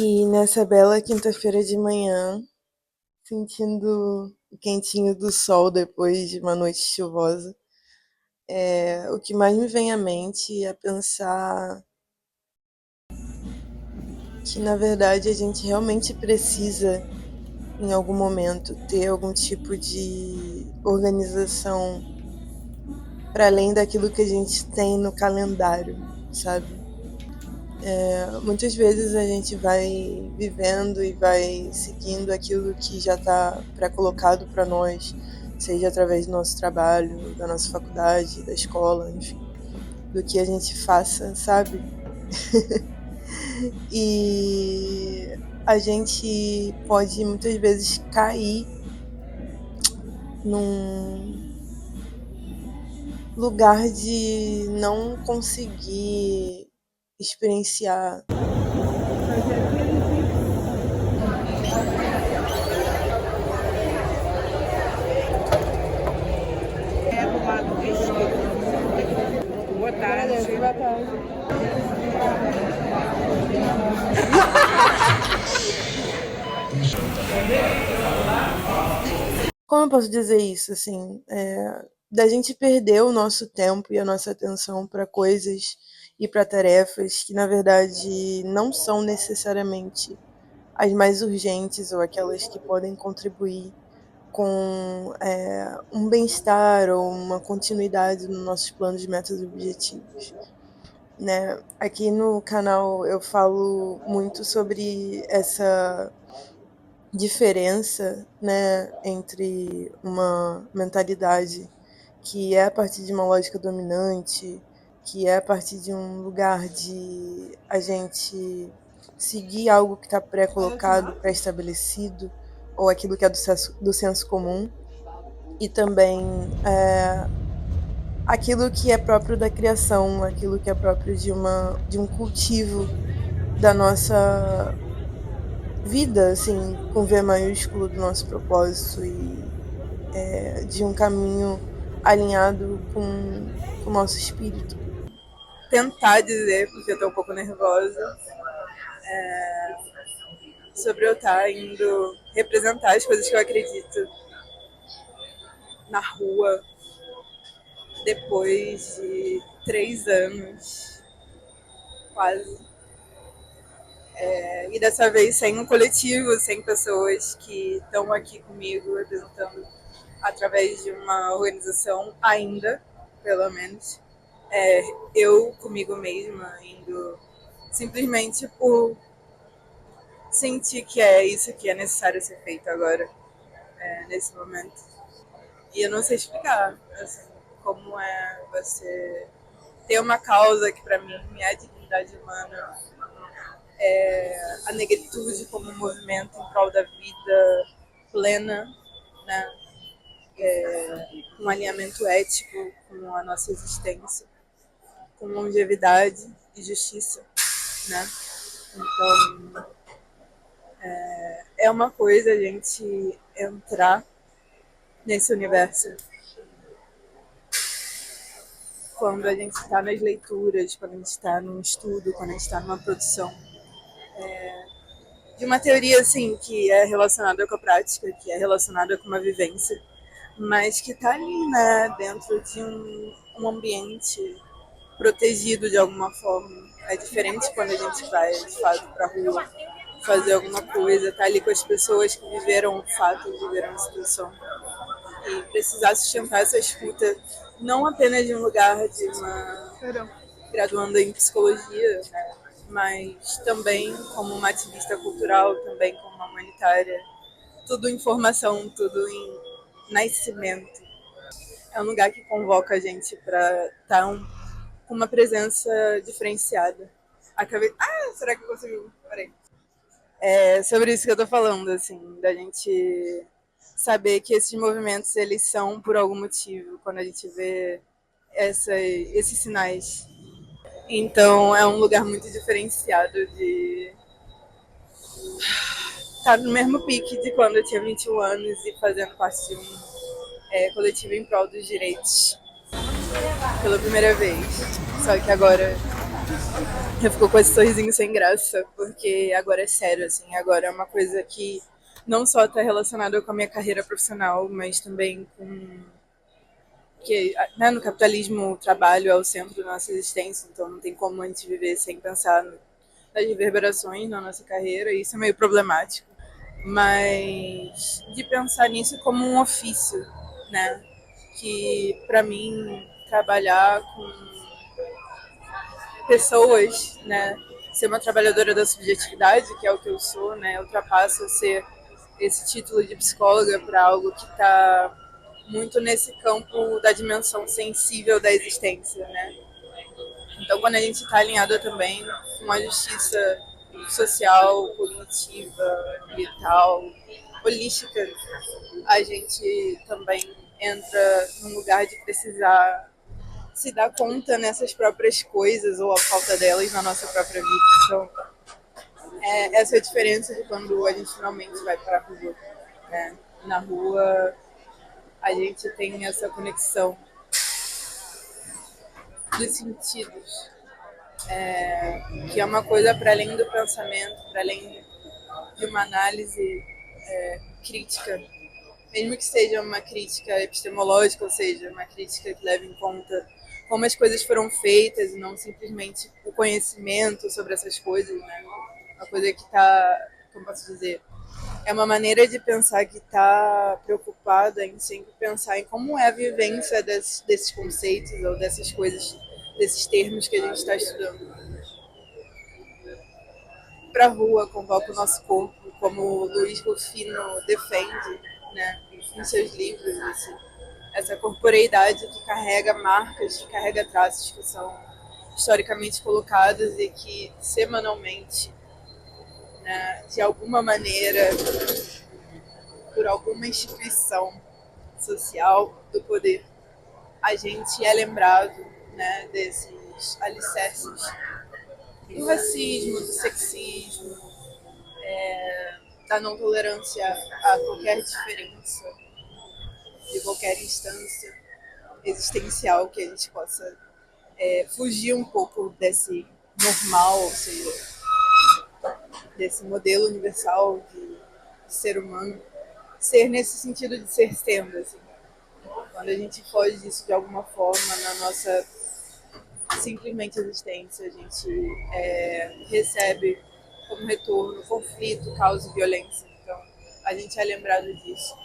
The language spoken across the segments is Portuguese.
E nessa bela quinta-feira de manhã, sentindo o quentinho do sol depois de uma noite chuvosa, o que mais me vem à mente é pensar que, na verdade, a gente realmente precisa, em algum momento, ter algum tipo de organização para além daquilo que a gente tem no calendário, sabe? Muitas vezes a gente vai vivendo e vai seguindo aquilo que já está pré-colocado para nós, seja através do nosso trabalho, da nossa faculdade, da escola, enfim, do que a gente faça, sabe? E a gente pode muitas vezes cair num lugar de não conseguir experienciar. Boa tarde. Boa tarde. Como eu posso dizer isso, assim, da gente perder o nosso tempo e a nossa atenção para coisas e para tarefas que, na verdade, não são necessariamente as mais urgentes ou aquelas que podem contribuir com um bem-estar ou uma continuidade nos nossos planos, metas e objetivos, né? Aqui no canal eu falo muito sobre essa diferença, né, entre uma mentalidade que é a partir de uma lógica dominante, que é a partir de um lugar de a gente seguir algo que está pré-colocado, pré-estabelecido, ou aquilo que é do senso comum, e também aquilo que é próprio da criação, aquilo que é próprio de um cultivo da nossa vida, assim, com V maiúsculo, do nosso propósito e de um caminho alinhado com o nosso espírito. Tentar dizer, porque eu tô um pouco nervosa, sobre eu estar indo representar as coisas que eu acredito na rua depois de 3 anos, quase. E dessa vez sem um coletivo, sem pessoas que estão aqui comigo representando através de uma organização ainda, pelo menos. Eu comigo mesma, indo simplesmente por sentir que é isso que é necessário ser feito agora, nesse momento. E eu não sei explicar, assim, como é você ter uma causa que para mim é a dignidade humana, a negritude como um movimento em prol da vida plena, né? Um alinhamento ético com a nossa existência, com longevidade e justiça, né? Então, é uma coisa a gente entrar nesse universo quando a gente está nas leituras, quando a gente está num estudo, quando a gente está numa produção de uma teoria assim que é relacionada com a prática, que é relacionada com uma vivência, mas que está ali, né, dentro de um ambiente protegido de alguma forma. É diferente quando a gente vai, de fato, para a rua fazer alguma coisa, tá ali com as pessoas que viveram o fato, viveram a situação. E precisar sustentar essa escuta, não apenas de um lugar de uma graduanda em psicologia, né, mas também como uma ativista cultural, também como uma humanitária. Tudo em formação, tudo em nascimento. É um lugar que convoca a gente para estar com uma presença diferenciada. Acabei. Ah, será que eu consigo? Peraí. É sobre isso que eu tô falando, assim, da gente saber que esses movimentos eles são por algum motivo, quando a gente vê esses sinais. Então é um lugar muito diferenciado de estar no mesmo pique de quando eu tinha 21 anos e fazendo parte de um coletivo em prol dos direitos pela primeira vez. Só que agora Eu fico com esse sorrisinho sem graça, porque agora é sério, assim, agora é uma coisa que não só está relacionada com a minha carreira profissional, mas também com que, né, no capitalismo o trabalho é o centro da nossa existência, então não tem como a gente viver sem pensar nas reverberações na nossa carreira, e isso é meio problemático. Mas de pensar nisso como um ofício, né? Que para mim trabalhar com pessoas, né? Ser uma trabalhadora da subjetividade, que é o que eu sou, né? Eu ultrapasso a ser esse título de psicóloga para algo que está muito nesse campo da dimensão sensível da existência, né? Então, quando a gente está alinhada também com a justiça social, cognitiva, ambiental, holística, a gente também entra num lugar de precisar se dar conta nessas próprias coisas ou a falta delas na nossa própria vida. Então, essa é a diferença de quando a gente finalmente vai para a rua. Né? Na rua, a gente tem essa conexão dos sentidos, que é uma coisa para além do pensamento, para além de uma análise crítica, mesmo que seja uma crítica epistemológica, ou seja, uma crítica que leve em conta como as coisas foram feitas e não simplesmente o conhecimento sobre essas coisas, né? Uma coisa que está, como posso dizer, é uma maneira de pensar que está preocupada em sempre pensar em como é a vivência desses conceitos ou dessas coisas, desses termos que a gente está estudando. Para a rua, convoca o nosso corpo, como o Luiz Rufino defende, né, em seus livros, essa corporeidade que carrega marcas, que carrega traços que são historicamente colocados e que semanalmente, né, de alguma maneira, por alguma instituição social do poder, a gente é lembrado, né, desses alicerces do racismo, do sexismo, da não tolerância a qualquer diferença, de qualquer instância existencial que a gente possa fugir um pouco desse normal, ou seja, desse modelo universal de ser humano, ser nesse sentido de ser sendo, assim. Quando a gente foge disso de alguma forma na nossa simplesmente existência, a gente recebe como retorno conflito, caos e violência. Então, a gente é lembrado disso.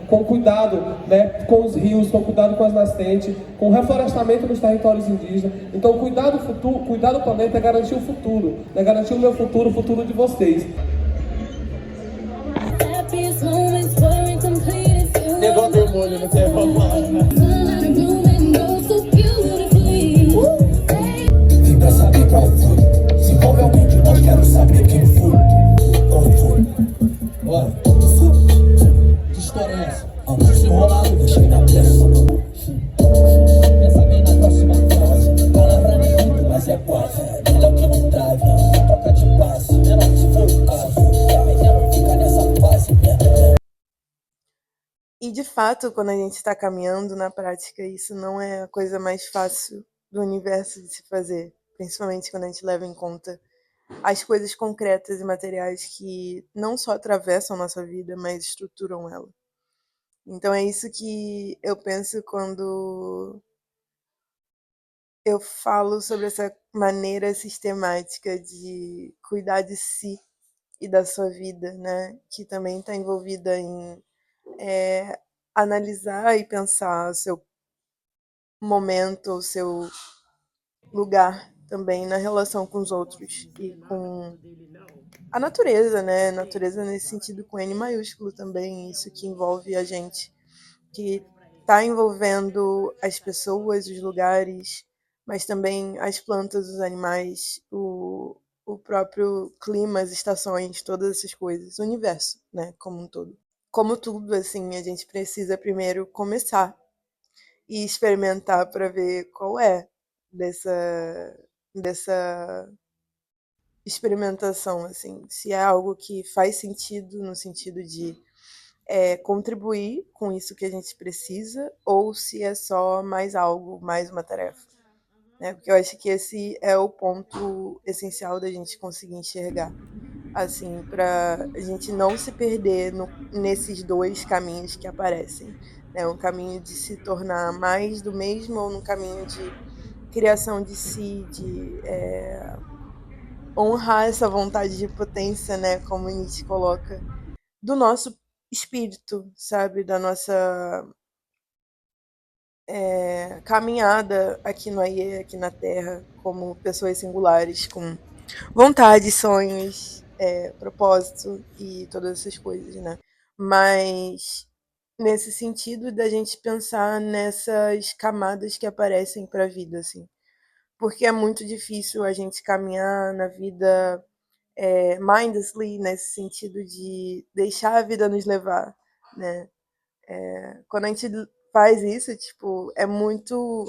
Com cuidado, né, com os rios, com cuidado com as nascentes, com o reflorestamento nos territórios indígenas. Então, cuidar do futuro, cuidar do planeta é garantir o futuro, é garantir o meu futuro, o futuro de vocês. Pegou meu molho, não quer falar. Vim pra saber qual foi. Se envolve alguém de nós, quero saber quem foi. Qual foi? Bora. Que história é essa? Desenrolado, deixei na pressa. Pensa bem na próxima frase. Palavra nenhuma, mas é quase. Melhor que não trave, troca de passe. Menor se for o caso. É melhor ficar nessa fase. E de fato, quando a gente está caminhando na prática, isso não é a coisa mais fácil do universo de se fazer, principalmente quando a gente leva em conta as coisas concretas e materiais que não só atravessam nossa vida, mas estruturam ela. Então é isso que eu penso quando eu falo sobre essa maneira sistemática de cuidar de si e da sua vida, né? Que também está envolvida em analisar e pensar o seu momento, o seu lugar também na relação com os outros e com a natureza, né? Natureza nesse sentido com N maiúsculo também, isso que envolve a gente, que está envolvendo as pessoas, os lugares, mas também as plantas, os animais, o próprio clima, as estações, todas essas coisas, o universo, né, como um todo. Como tudo, assim, a gente precisa primeiro começar e experimentar para ver qual é dessa experimentação, assim, se é algo que faz sentido no sentido de contribuir com isso que a gente precisa ou se é só mais algo, mais uma tarefa. Né? Porque eu acho que esse é o ponto essencial da gente conseguir enxergar. Assim, para a gente não se perder nesses dois caminhos que aparecem. Né? Um caminho de se tornar mais do mesmo ou num caminho de criação de si, de honrar essa vontade de potência, né? Como Nietzsche coloca, do nosso espírito, sabe? Da nossa caminhada aqui no Aie, aqui na Terra, como pessoas singulares, com vontade, sonhos, propósito e todas essas coisas, né? Mas nesse sentido da gente pensar nessas camadas que aparecem para a vida, assim. Porque é muito difícil a gente caminhar na vida mindlessly, nesse sentido de deixar a vida nos levar, né? Quando a gente faz isso, tipo, é muito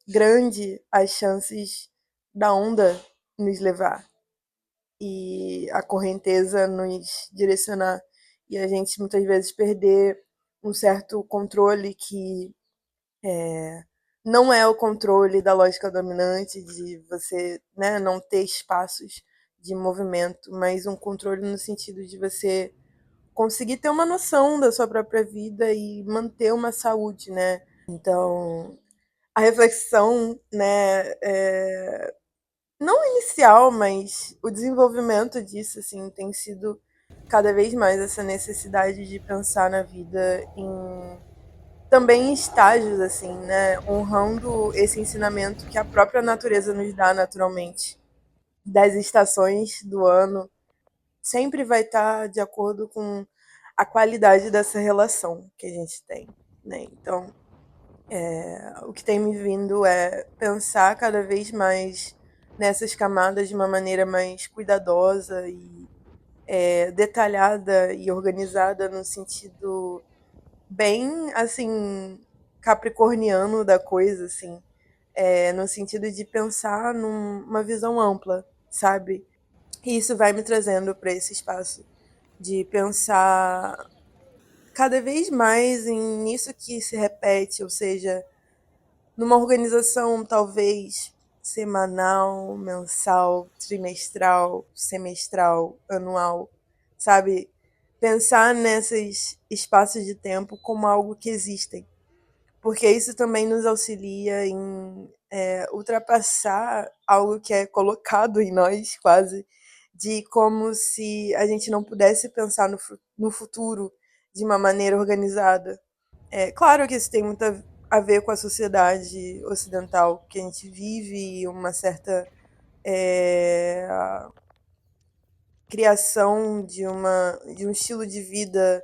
grande as chances da onda nos levar e a correnteza nos direcionar e a gente muitas vezes perder um certo controle que não é o controle da lógica dominante de você, né, não ter espaços de movimento, mas um controle no sentido de você conseguir ter uma noção da sua própria vida e manter uma saúde, né? Então, a reflexão, né, não inicial, mas o desenvolvimento disso, assim, tem sido cada vez mais essa necessidade de pensar na vida em também em estágios, assim, né, honrando esse ensinamento que a própria natureza nos dá naturalmente, das estações do ano, sempre vai estar de acordo com a qualidade dessa relação que a gente tem, né? Então, o que tem me vindo é pensar cada vez mais nessas camadas de uma maneira mais cuidadosa e detalhada e organizada no sentido bem assim capricorniano da coisa, assim, no sentido de pensar numa visão ampla, sabe? E isso vai me trazendo para esse espaço de pensar cada vez mais nisso que se repete, ou seja, numa organização talvez semanal, mensal, trimestral, semestral, anual, sabe? Pensar nesses espaços de tempo como algo que existem, porque isso também nos auxilia em ultrapassar algo que é colocado em nós quase, de como se a gente não pudesse pensar no futuro de uma maneira organizada. É claro que isso tem muito a ver com a sociedade ocidental que a gente vive e uma certa é, criação de um estilo de vida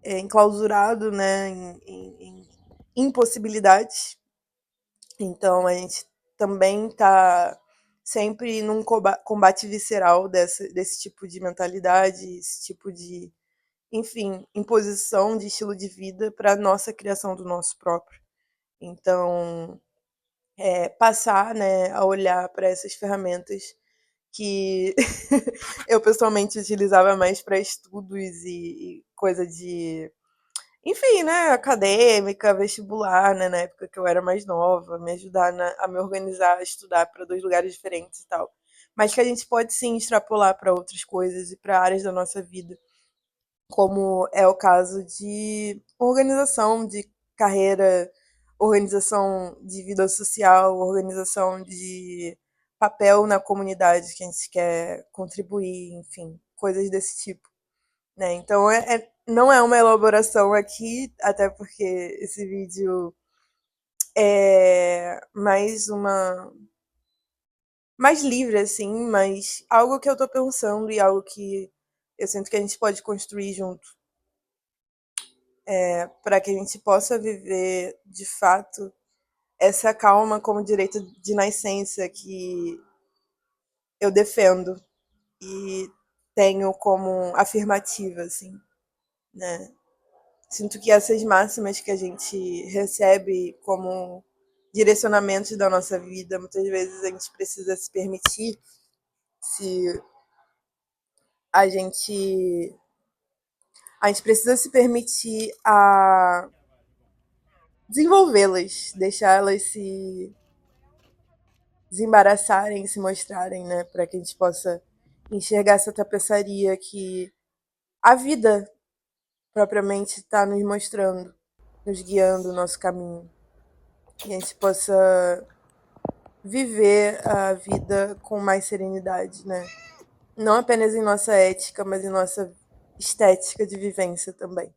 enclausurado, né, em impossibilidades. Então a gente também está sempre num combate visceral desse tipo de mentalidade, esse tipo de, enfim, imposição de estilo de vida para a nossa criação do nosso próprio. Então, passar, né, a olhar para essas ferramentas que eu pessoalmente utilizava mais para estudos e coisa de, enfim, né, acadêmica, vestibular, né, na época que eu era mais nova, me ajudar a me organizar, a estudar para dois lugares diferentes e tal. Mas que a gente pode sim extrapolar para outras coisas e para áreas da nossa vida, como é o caso de organização de carreira, organização de vida social, organização de papel na comunidade que a gente quer contribuir, enfim, coisas desse tipo, né? Então não é uma elaboração aqui, até porque esse vídeo é mais livre assim, mas algo que eu tô pensando e algo que eu sinto que a gente pode construir junto para que a gente possa viver de fato essa calma como direito de nascença que eu defendo e tenho como afirmativa, assim, né? Sinto que essas máximas que a gente recebe como direcionamentos da nossa vida, muitas vezes a gente precisa se permitir, se a gente a gente precisa se permitir a desenvolvê-las, deixá-las se desembaraçarem, se mostrarem, né, para que a gente possa enxergar essa tapeçaria que a vida propriamente está nos mostrando, nos guiando o nosso caminho. Que a gente possa viver a vida com mais serenidade, né? Não apenas em nossa ética, mas em nossa estética de vivência também.